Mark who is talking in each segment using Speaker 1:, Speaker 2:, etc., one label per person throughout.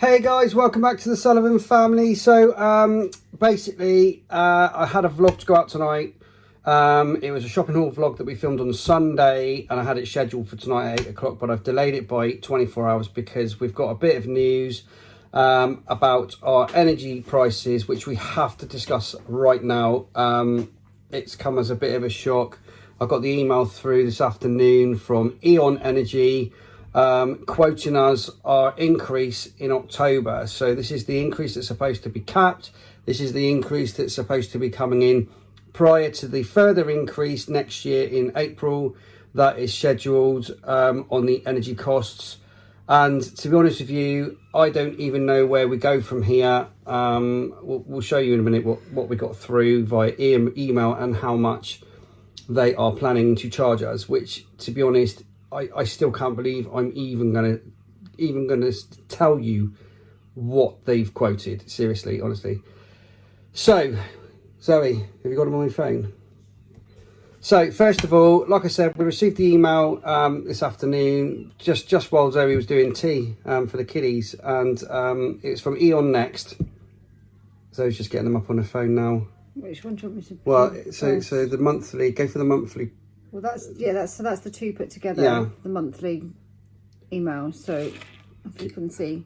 Speaker 1: Hey guys, welcome back to the Sullivan family. So basically I had a vlog to go out tonight. It was a shopping haul vlog that we filmed on Sunday and I had it scheduled for tonight at 8 o'clock, but I've delayed it by 24 hours because we've got a bit of news about our energy prices, which we have to discuss right now. It's come as a bit of a shock. I got the email through this afternoon from EON Energy quoting us our increase in October. So this is the increase that's supposed to be capped. This is the increase that's supposed to be coming in prior to the further increase next year in April that is scheduled on the energy costs. And to be honest with you, I don't even know where we go from here. We'll show you in a minute what we got through via email and how much they are planning to charge us, which, to be honest, I still can't believe I'm even gonna tell you what they've quoted. Seriously, honestly. So, Zoe, have you got them on your phone? So, first of all, like I said, we received the email this afternoon, just while Zoe was doing tea for the kiddies, and it's from EON Next. Zoe's just getting them up on her phone now.
Speaker 2: Which one do you want me to?
Speaker 1: Well, so the monthly. Go for the monthly.
Speaker 2: Well, that's the two put together.
Speaker 1: Yeah.
Speaker 2: The monthly email. So if you can see,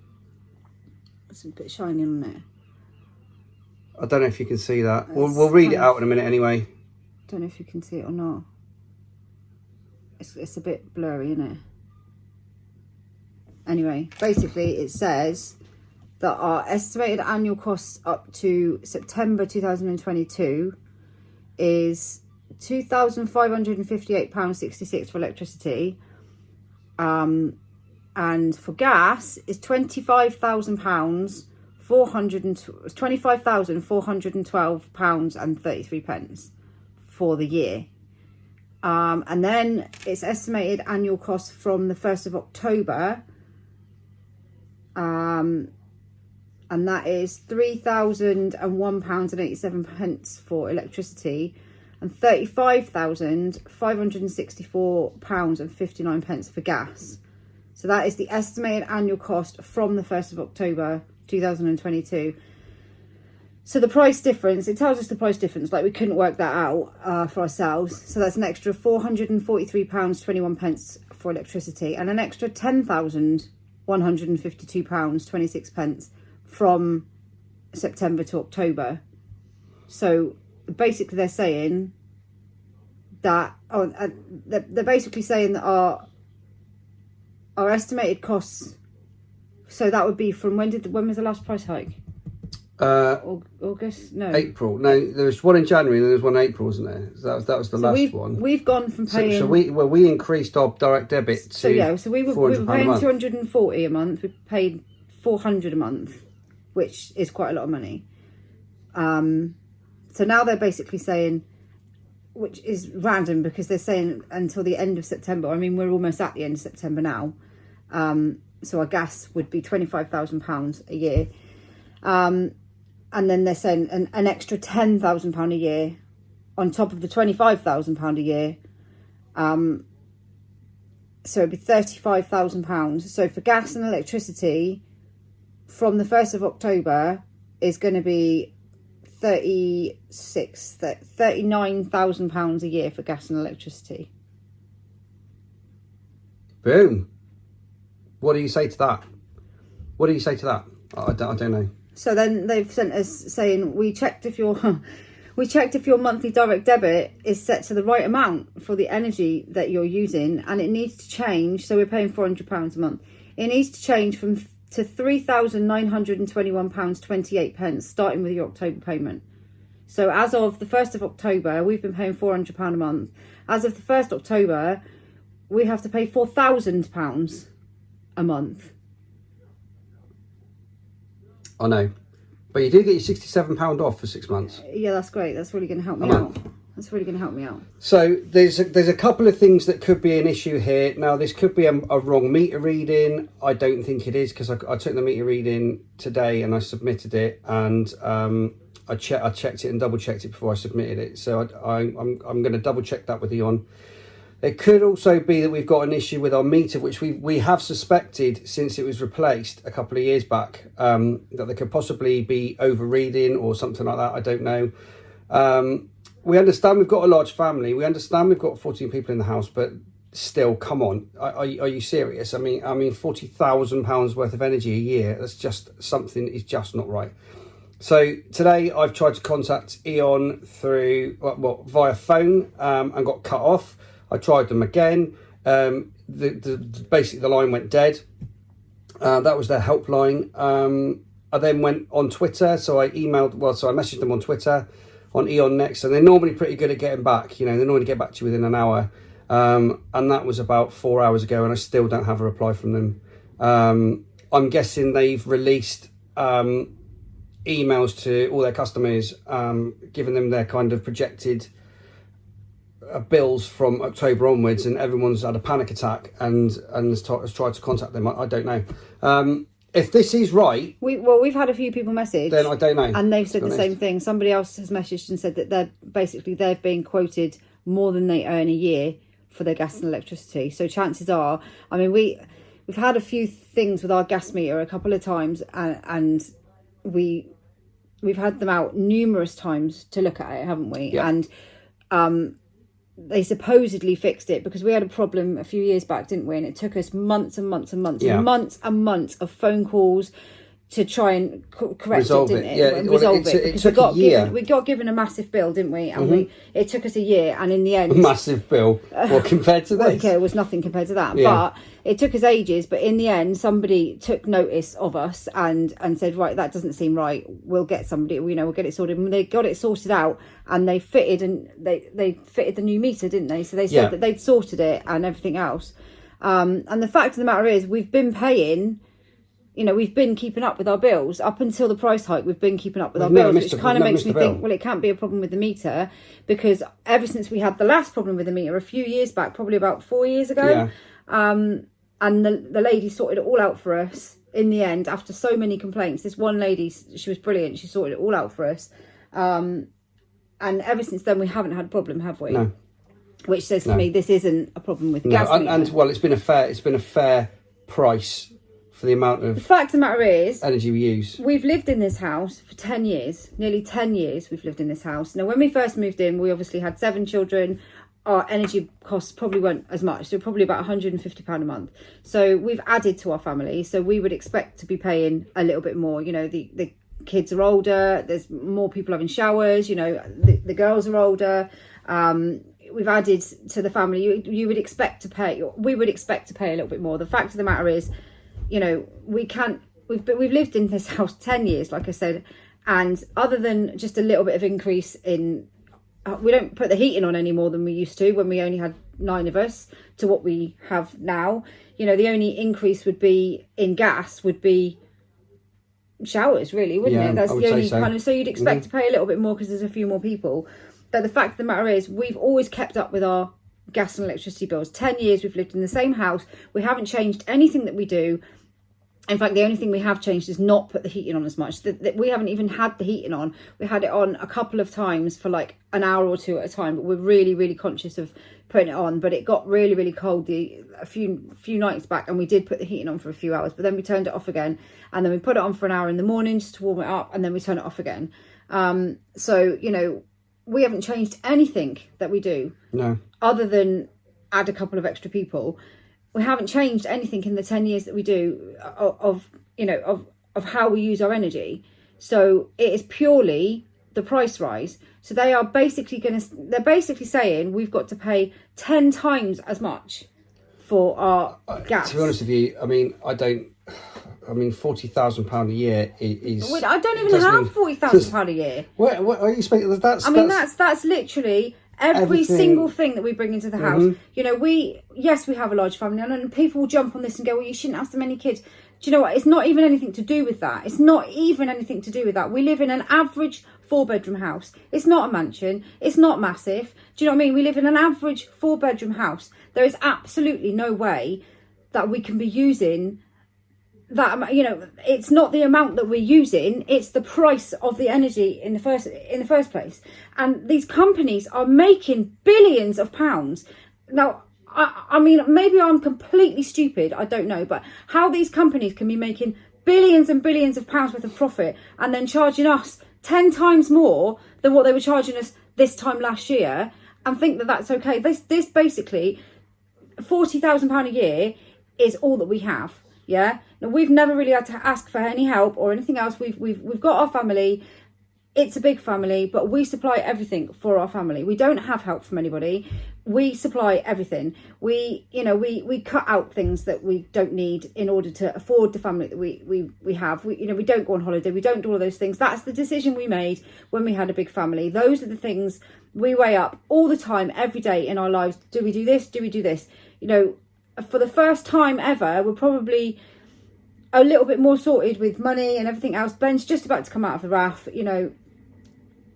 Speaker 2: it's a bit shiny on there.
Speaker 1: I don't know if you can see that. We'll read it out in a minute anyway.
Speaker 2: Don't know if you can see it or not. It's a bit blurry, isn't it? Anyway, basically it says that our estimated annual costs up to September 2022 is £2,558.66 for electricity, and for gas is £25,412.33 for the year. And then its estimated annual cost from the 1st of October, and that is £3,001.87 for electricity and £35,564.59 for gas. So that is the estimated annual cost from the 1st of October 2022. So the price difference, it tells us the price difference, like we couldn't work that out for ourselves. So that's an extra £443.21 for electricity and an extra £10,152.26 from September to October. So basically they're saying that they're basically saying that our estimated costs, so that would be from when was the last price hike? August? No.
Speaker 1: April. No, there was one in January and there was one in April, wasn't there? So that was the last one.
Speaker 2: We've gone from paying.
Speaker 1: So we increased our direct debit to.
Speaker 2: So yeah, so we were paying £240 a month. We paid £400 a month, which is quite a lot of money. So now they're basically saying, which is random because they're saying until the end of September. I mean, we're almost at the end of September now. So our gas would be £25,000 a year. And then they're saying an extra £10,000 a year on top of the £25,000 a year. So it'd be £35,000. So for gas and electricity, from the 1st of October is going to be £39,000 a year for gas and electricity.
Speaker 1: Boom. What do you say to that? What do you say to that? I don't know.
Speaker 2: So then they've sent us saying we checked if your monthly direct debit is set to the right amount for the energy that you're using, and it needs to change. So we're paying £400 a month. It needs to change to £3,921.28 starting with your October payment. So as of the 1st of October, we've been paying £400 a month. As of the 1st October, we have to pay £4,000 a month.
Speaker 1: I know, but you do get your £67 off for 6 months.
Speaker 2: Yeah, that's great. That's really going to help me out. That's really going to help me out.
Speaker 1: So there's a couple of things that could be an issue here. Now, this could be a wrong meter reading. I don't think it is, because I took the meter reading today and I submitted it, and I checked it and double checked it before I submitted it. So I'm going to double check that with EON. It could also be that we've got an issue with our meter, which we have suspected since it was replaced a couple of years back, that there could possibly be overreading or something like that. I don't know. We understand we've got a large family. We understand we've got 14 people in the house, but still, come on, are you serious? I mean, £40,000 worth of energy a year. That's just something is just not right. So today I've tried to contact E.ON through via phone and got cut off. I tried them again. Basically the line went dead. That was their helpline. I then went on Twitter, so I messaged them on Twitter, on E.ON Next, and they're normally pretty good at getting back. You know, they normally get back to you within an hour. And that was about 4 hours ago, and I still don't have a reply from them. I'm guessing they've released emails to all their customers, giving them their kind of projected bills from October onwards, and everyone's had a panic attack and has tried to contact them. I don't know. If this is right,
Speaker 2: we've had a few people message,
Speaker 1: then I don't know,
Speaker 2: and they've said the same thing. Somebody else has messaged and said that they're being quoted more than they earn a year for their gas and electricity. So chances are, I mean, we've had a few things with our gas meter a couple of times, and we've had them out numerous times to look at it, haven't we?
Speaker 1: Yeah.
Speaker 2: And they supposedly fixed it, because we had a problem a few years back, didn't we? And it took us months and months and months and months and months of phone calls to try and correct it, didn't it?
Speaker 1: Yeah,
Speaker 2: resolve it.
Speaker 1: It took a year.
Speaker 2: We got given a massive bill, didn't we? And it took us a year, and in the end...
Speaker 1: Massive bill. Well, compared to this?
Speaker 2: Okay, it was nothing compared to that.
Speaker 1: Yeah.
Speaker 2: But it took us ages, but in the end, somebody took notice of us and said, right, that doesn't seem right. We'll get somebody, we'll get it sorted. And they got it sorted out, and they fitted the new meter, didn't they? So they said that they'd sorted it and everything else. And the fact of the matter is, we've been paying... we've been keeping up with our bills up until the price hike. We've been keeping up with our bills, which kind of makes me think, well, it can't be a problem with the meter, because ever since we had the last problem with the meter a few years back, probably about 4 years ago, and the lady sorted it all out for us in the end after so many complaints. This one lady, she was brilliant. She sorted it all out for us, and ever since then we haven't had a problem, have we?
Speaker 1: No.
Speaker 2: Which says to me, this isn't a problem with gas meter.
Speaker 1: And well, it's been a fair price for the amount of...
Speaker 2: The fact of the matter is...
Speaker 1: energy we use.
Speaker 2: We've lived in this house for 10 years. Nearly 10 years we've lived in this house. Now, when we first moved in, we obviously had 7 children. Our energy costs probably weren't as much. So probably about £150 a month. So we've added to our family. So we would expect to be paying a little bit more. The kids are older. There's more people having showers. The girls are older. We've added to the family. You would expect to pay... We would expect to pay a little bit more. The fact of the matter is... we've lived in this house 10 years, like I said, and other than just a little bit of increase in, we don't put the heating on any more than we used to when we only had 9 of us to what we have now. The only increase would be in gas would be showers, really, wouldn't it? That's the only kind of, so you'd expect to pay a little bit more because there's a few more people. But the fact of the matter is, we've always kept up with our gas and electricity bills. 10 years we've lived in the same house. We haven't changed anything that we do. In fact, the only thing we have changed is not put the heating on as much. We haven't even had the heating on. We had it on a couple of times for like an hour or two at a time, but we're really, really conscious of putting it on. But it got really, really cold a few nights back, and we did put the heating on for a few hours, but then we turned it off again, and then we put it on for an hour in the morning just to warm it up, and then we turn it off again. So, we haven't changed anything that we do.
Speaker 1: No.
Speaker 2: Other than add a couple of extra people. We haven't changed anything in the 10 years that we do of how we use our energy. So it is purely the price rise. So they're basically saying we've got to pay 10 times as much for our gas.
Speaker 1: To be honest with you, £40,000 a year is...
Speaker 2: Well, I don't even have £40,000 a year.
Speaker 1: What are you expecting?
Speaker 2: That's literally... Every single thing that we bring into the house. We have a large family, and people will jump on this and go, well, you shouldn't have so many kids. Do you know what? It's not even anything to do with that. It's not even anything to do with that. We live in an average 4-bedroom house. It's not a mansion. It's not massive. Do you know what I mean? We live in an average 4-bedroom house. There is absolutely no way that we can be using that. It's not the amount that we're using, it's the price of the energy in the first place. And these companies are making billions of pounds. Now, I mean, maybe I'm completely stupid, I don't know, but how these companies can be making billions and billions of pounds worth of profit and then charging us 10 times more than what they were charging us this time last year, and think that that's okay. This basically, £40,000 a year is all that we have. Yeah. Now, we've never really had to ask for any help or anything else. We've got our family. It's a big family, but we supply everything for our family. We don't have help from anybody. We supply everything. We cut out things that we don't need in order to afford the family that we have. We don't go on holiday. We don't do all of those things. That's the decision we made when we had a big family. Those are the things we weigh up all the time, every day in our lives. Do we do this? Do we do this? For the first time ever, we're probably a little bit more sorted with money and everything else. Ben's just about to come out of the RAF.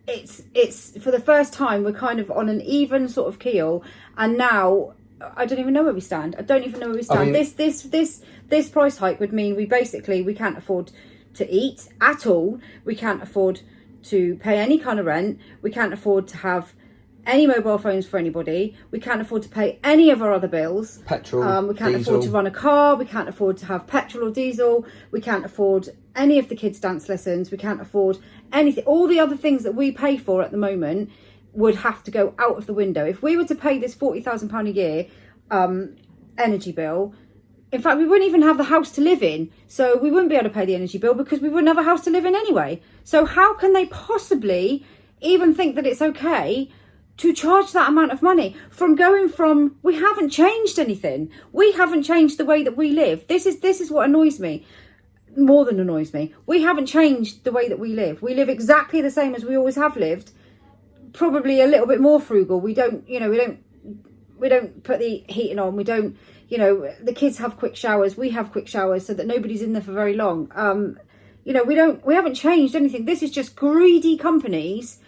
Speaker 2: It's for the first time we're kind of on an even sort of keel, and now I don't even know where we stand. I don't even know where we stand. I mean, this price hike would mean we can't afford to eat at all. We can't afford to pay any kind of rent. We can't afford to have any mobile phones for anybody. We can't afford to pay any of our other bills.
Speaker 1: Petrol,
Speaker 2: we can't
Speaker 1: diesel.
Speaker 2: afford to run a car. We can't afford to have petrol or diesel. We can't afford any of the kids' dance lessons. We can't afford anything. All the other things that we pay for at the moment would have to go out of the window. If we were to pay this £40,000 a year energy bill, in fact, we wouldn't even have the house to live in. So we wouldn't be able to pay the energy bill because we wouldn't have a house to live in anyway. So how can they possibly even think that it's okay to charge that amount of money from we haven't changed anything. We haven't changed the way that we live. This is what annoys me, more than annoys me. We haven't changed the way that we live. We live exactly the same as we always have lived, probably a little bit more frugal. We don't put the heating on. We don't, the kids have quick showers. We have quick showers so that nobody's in there for very long. We haven't changed anything. This is just greedy companies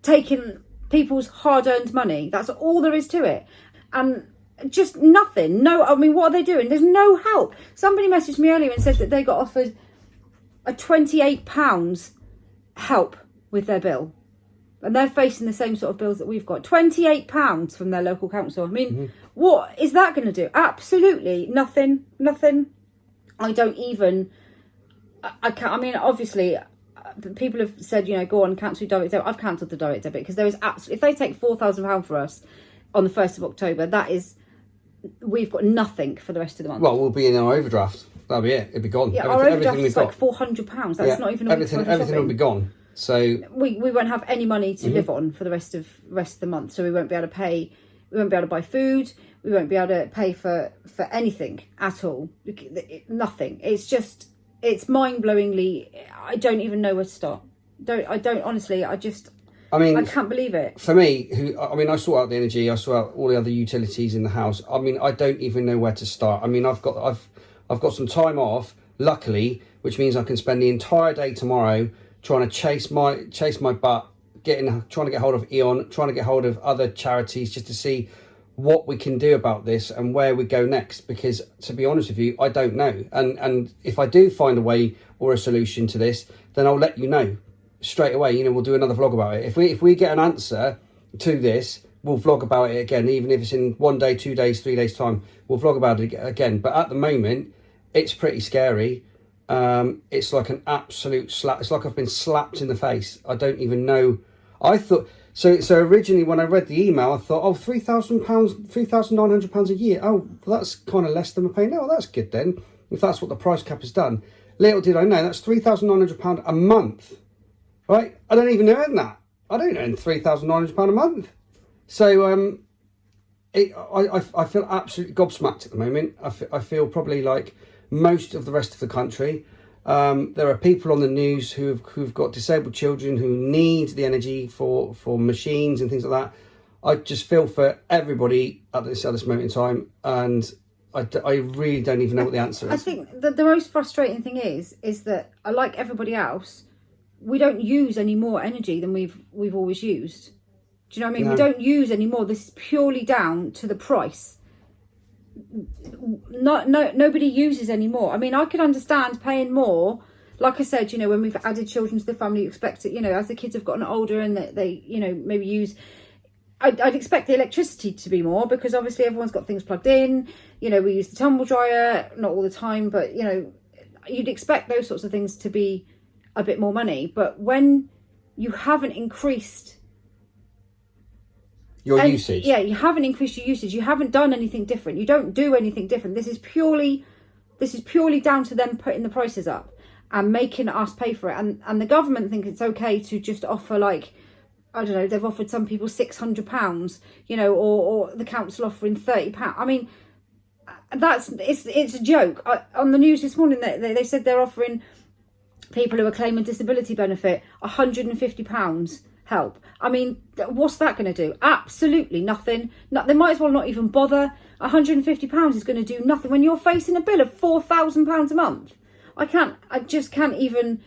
Speaker 2: taking people's hard-earned money. That's all there is to it. And just nothing. No, I mean, what are they doing? There's no help. Somebody messaged me earlier and said that they got offered a £28 help with their bill. And they're facing the same sort of bills that we've got. £28 from their local council. I mean, What is that going to do? Absolutely nothing. I don't even... I can't... I mean, obviously... people have said, go on, cancel your direct debit. I've cancelled the direct debit because there is absolutely, if they take £4,000 for us on the 1st of October, we've got nothing for the rest of the month.
Speaker 1: Well, we'll be in our overdraft. That'll be it. It'll be gone.
Speaker 2: Yeah, our overdraft is like £400. That's not even
Speaker 1: everything will be gone. So
Speaker 2: we won't have any money to live on for the rest of the month. So we won't be able to pay. We won't be able to buy food. We won't be able to pay for anything at all. Nothing. It's mind-blowingly, I don't even know where to start. I can't believe it.
Speaker 1: For me, I sort out the energy, I sort out all the other utilities in the house. I mean, I don't even know where to start. I mean, I've got some time off, luckily, which means I can spend the entire day tomorrow trying to chase my butt, trying to get hold of EON, trying to get hold of other charities just to see what we can do about this and where we go next, because to be honest with you, I don't know. And if I do find a way or a solution to this, then I'll let you know straight away. We'll do another vlog about it. If we get an answer to this, we'll vlog about it again, even if it's in 1 day, 2 days, 3 days time, we'll vlog about it again. But at the moment, it's pretty scary. It's like an absolute slap. It's like I've been slapped in the face. I don't even know. I thought... So originally when I read the email, I thought, £3,000, £3,900 a year. Oh, well, that's kind of less than we're paying now. Well, that's good then, if that's what the price cap has done. Little did I know, that's £3,900 a month, right? I don't even earn that. I don't earn £3,900 a month. So I feel absolutely gobsmacked at the moment. I feel probably like most of the rest of the country. There are people on the news who've got disabled children who need the energy for machines and things like that. I just feel for everybody at this moment in time, and I really don't even know what the answer is.
Speaker 2: I think the most frustrating thing is that, like everybody else, we don't use any more energy than we've always used. Do you know what I mean? No. We don't use any more. This is purely down to the price. Nobody uses any more. I mean, I could understand paying more. Like I said, when we've added children to the family, you expect it, as the kids have gotten older and they maybe use I'd expect the electricity to be more, because obviously everyone's got things plugged in. You know, we use the tumble dryer, not all the time, but, you know, you'd expect those sorts of things to be a bit more money. But when you haven't increased
Speaker 1: your usage,
Speaker 2: you haven't increased your usage, you haven't done anything different, you don't do anything different. This is purely down to them putting the prices up and making us pay for it. And the government think it's okay to just offer, like, I don't know, they've offered some people £600, you know, or the council offering £30. I mean, it's a joke. On the news this morning, they said they're offering people who are claiming disability benefit £150 help. I mean, what's that going to do? Absolutely nothing. They might as well not even bother. £150 is going to do nothing when you're facing a bill of £4,000 a month. I just can't even.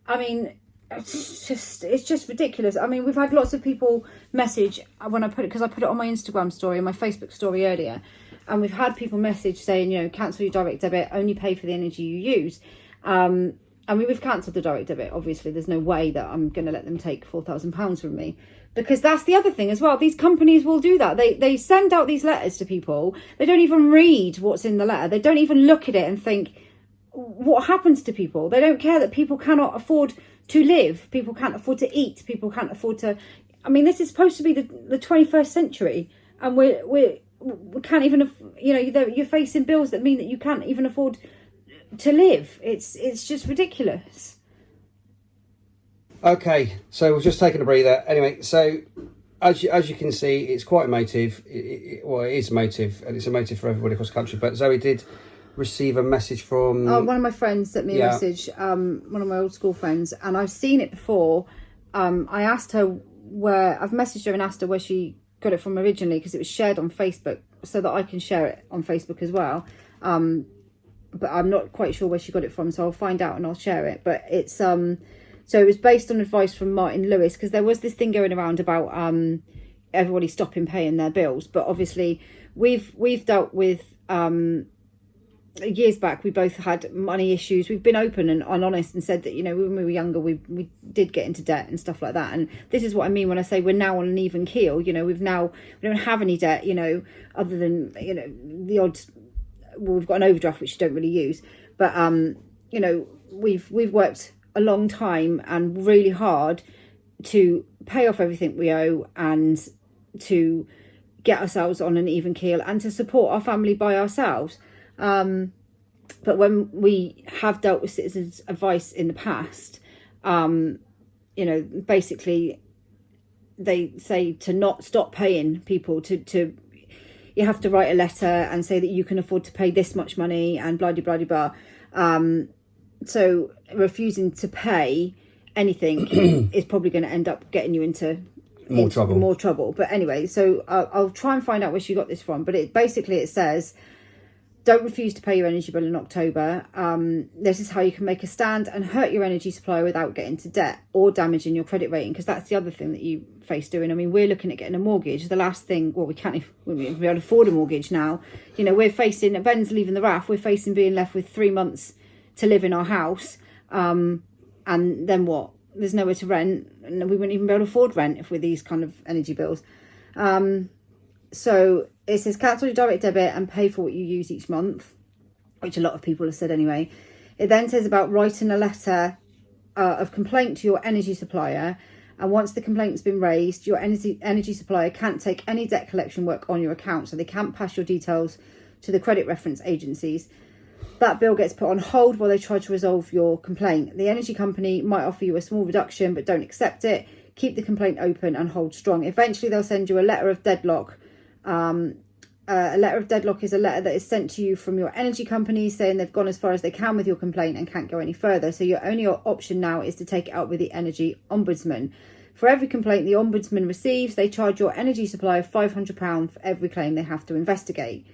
Speaker 2: I mean, it's just ridiculous. I mean, we've had lots of people message when I put it, because I put it on my Instagram story and my Facebook story earlier, and we've had people message saying, you know, cancel your direct debit, only pay for the energy you use. I mean, we've cancelled the direct debit. Obviously, there's no way that I'm going to let them take £4,000 from me, because that's the other thing as well. These companies will do that. They send out these letters to people. They don't even read what's in the letter. They don't even look at it and think, what happens to people? They don't care that people cannot afford to live. People can't afford to eat. People can't afford to. I mean, this is supposed to be the 21st century, and we can't even. You know, you're facing bills that mean that you can't even afford to live. It's just ridiculous.
Speaker 1: Okay, so we've just taken a breather. Anyway, so as you can see, it's quite emotive. It is emotive, and it's emotive for everybody across the country. But Zoe did receive a message from
Speaker 2: one of my friends sent me a message, one of my old school friends, and I've seen it before. I asked her I've messaged her and asked her where she got it from originally, because it was shared on Facebook, so that I can share it on Facebook as well. But I'm not quite sure where she got it from, so I'll find out and I'll share it. But it's so it was based on advice from Martin Lewis, because there was this thing going around about everybody stopping paying their bills. But obviously we've dealt with years back, we both had money issues. We've been open and honest and said that, you know, when we were younger, we did get into debt and stuff like that. And this is what I mean when I say we're now on an even keel. You know, we don't have any debt, you know, other than, you know, the odd. Well, we've got an overdraft which you don't really use, but you know, we've worked a long time and really hard to pay off everything we owe and to get ourselves on an even keel and to support our family by ourselves. But when we have dealt with citizens' advice in the past, you know, basically they say to not stop paying people, to you have to write a letter and say that you can afford to pay this much money and blah, blah, blah, blah. So refusing to pay anything is probably going to end up getting you into more trouble. But anyway, so I'll try and find out where she got this from. But it says, don't refuse to pay your energy bill in October. This is how you can make a stand and hurt your energy supplier without getting into debt or damaging your credit rating, because that's the other thing that you face doing. I mean, we're looking at getting a mortgage. The last thing, well, we can't even be able to afford a mortgage now. You know, we're facing, Ben's leaving the RAF, we're facing being left with 3 months to live in our house. And then what? There's nowhere to rent, and we wouldn't even be able to afford rent if we're these kind of energy bills. So it says cancel your direct debit and pay for what you use each month, which a lot of people have said anyway. It then says about writing a letter of complaint to your energy supplier, and once the complaint's been raised, your energy supplier can't take any debt collection work on your account, so they can't pass your details to the credit reference agencies. That bill gets put on hold while they try to resolve your complaint. The energy company might offer you a small reduction, but don't accept it. Keep the complaint open and hold strong. Eventually, they'll send you a letter of deadlock. A letter of deadlock is a letter that is sent to you from your energy company saying they've gone as far as they can with your complaint and can't go any further. So your only option now is to take it out with the energy ombudsman. For every complaint the ombudsman receives, they charge your energy supplier £500 for every claim they have to investigate.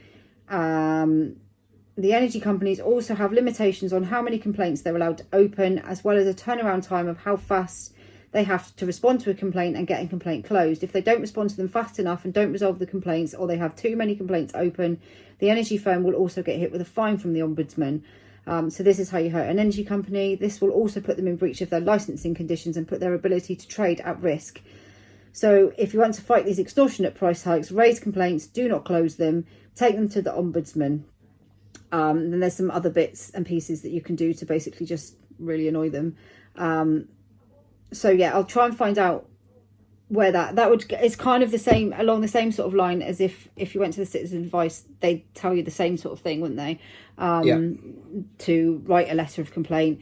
Speaker 2: The energy companies also have limitations on how many complaints they're allowed to open, as well as a turnaround time of how fast they have to respond to a complaint and get a complaint closed. If they don't respond to them fast enough and don't resolve the complaints, or they have too many complaints open, the energy firm will also get hit with a fine from the ombudsman. So this is how you hurt an energy company. This will also put them in breach of their licensing conditions and put their ability to trade at risk. So if you want to fight these extortionate price hikes, raise complaints, do not close them, take them to the ombudsman. Then there's some other bits and pieces that you can do to basically just really annoy them. So yeah, I'll try and find out where that would, it's kind of the same, along the same sort of line as if you went to the citizen advice, they'd tell you the same sort of thing, wouldn't they? To write a letter of complaint.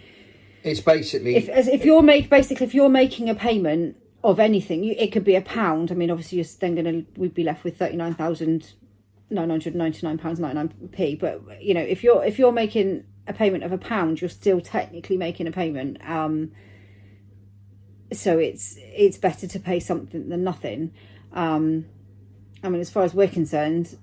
Speaker 2: It's basically if you're making a payment of anything, it could be £1. I mean, obviously you're then we'd be left with £39,999.99. But you know, if you're making a payment of £1, you're still technically making a payment. So it's better to pay something than nothing. I mean, as far as we're concerned,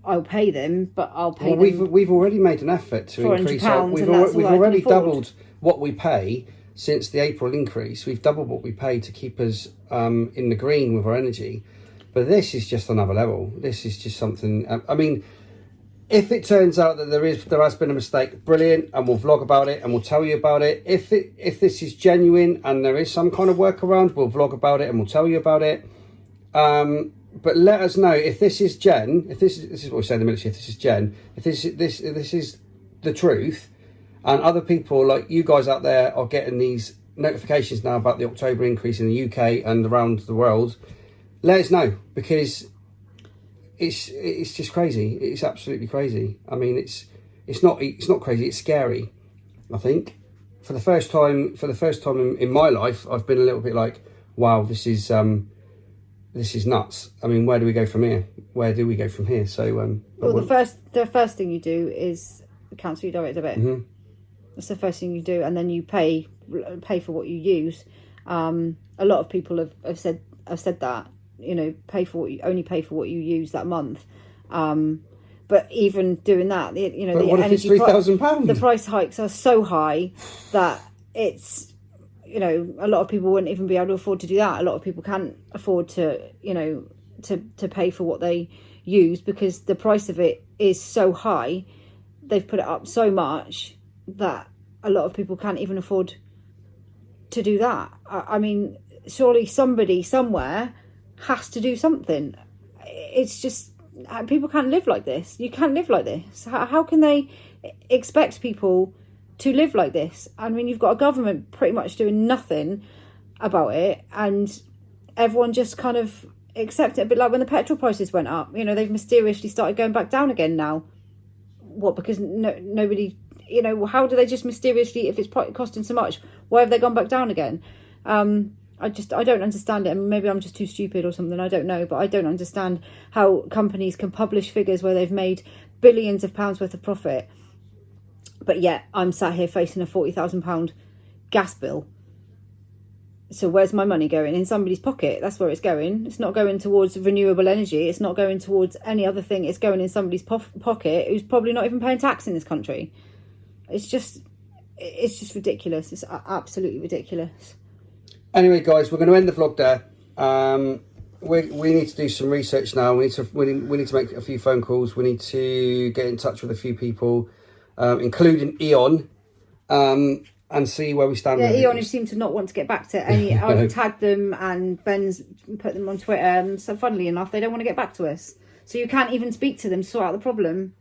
Speaker 2: I'll pay them, but I'll pay them.
Speaker 1: We've already made an effort to increase. We've already doubled what we pay since the April increase. We've doubled what we pay to keep us in the green with our energy. But this is just another level. This is just something. I mean, if it turns out that there has been a mistake, brilliant, and we'll vlog about it and we'll tell you about it. If this is genuine and there is some kind of workaround, we'll vlog about it and we'll tell you about it. But let us know if this is Jen. If this is what we say in the military. If this is Jen. If this is the truth, and other people like you guys out there are getting these notifications now about the October increase in the UK and around the world, let us know, because it's just crazy. It's absolutely crazy. I mean, it's not crazy. It's scary. I think for the first time in my life, I've been a little bit like, wow, this is nuts. I mean, where do we go from here? So,
Speaker 2: well, the first thing you do is cancel your direct debit. Mm-hmm. That's the first thing you do, and then you pay for what you use. A lot of people have said that, you know, only pay for what you use that month. But even doing that, the energy £3,000? The price hikes are so high that it's, you know, a lot of people wouldn't even be able to afford to do that. A lot of people can't afford to, you know, to pay for what they use, because the price of it is so high. They've put it up so much that a lot of people can't even afford to do that. I mean, surely somebody somewhere has to do something. It's just, people can't live like this. You can't live like this. How can they expect people to live like this? I mean, you've got a government pretty much doing nothing about it, and everyone just kind of accept it. A bit like when the petrol prices went up, you know, they've mysteriously started going back down again now. What? Because nobody, you know, how do they just mysteriously, if it's costing so much, why have they gone back down again? I don't understand it. I mean, maybe I'm just too stupid or something, I don't know, but I don't understand how companies can publish figures where they've made billions of pounds worth of profit, but yet I'm sat here facing a £40,000 gas bill. So where's my money going? In somebody's pocket. That's where it's going. It's not going towards renewable energy. It's not going towards any other thing. It's going in somebody's pocket who's probably not even paying tax in this country. It's just ridiculous. It's absolutely ridiculous.
Speaker 1: Anyway, guys, we're going to end the vlog there. We need to do some research now. We need to make a few phone calls. We need to get in touch with a few people, including EON, and see where we stand. Yeah,
Speaker 2: EON seem to not want to get back to any. I've tagged them and Ben's put them on Twitter. So funnily enough, they don't want to get back to us. So you can't even speak to them to sort out the problem.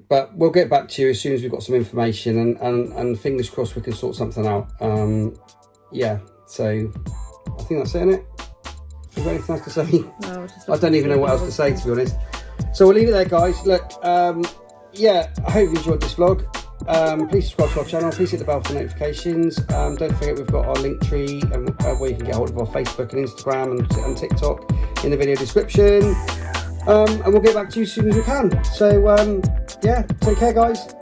Speaker 1: But we'll get back to you as soon as we've got some information, and fingers crossed we can sort something out. Yeah, so I think that's it, innit? Have you got anything else to say? No, I don't even know what else to say, to be honest. So we'll leave it there, guys. Look, yeah, I hope you enjoyed this vlog. Please subscribe to our channel. Please hit the bell for notifications. Don't forget we've got our link tree and where you can get hold of our Facebook and Instagram and TikTok in the video description. And we'll get back to you as soon as we can. So, yeah, take care, guys.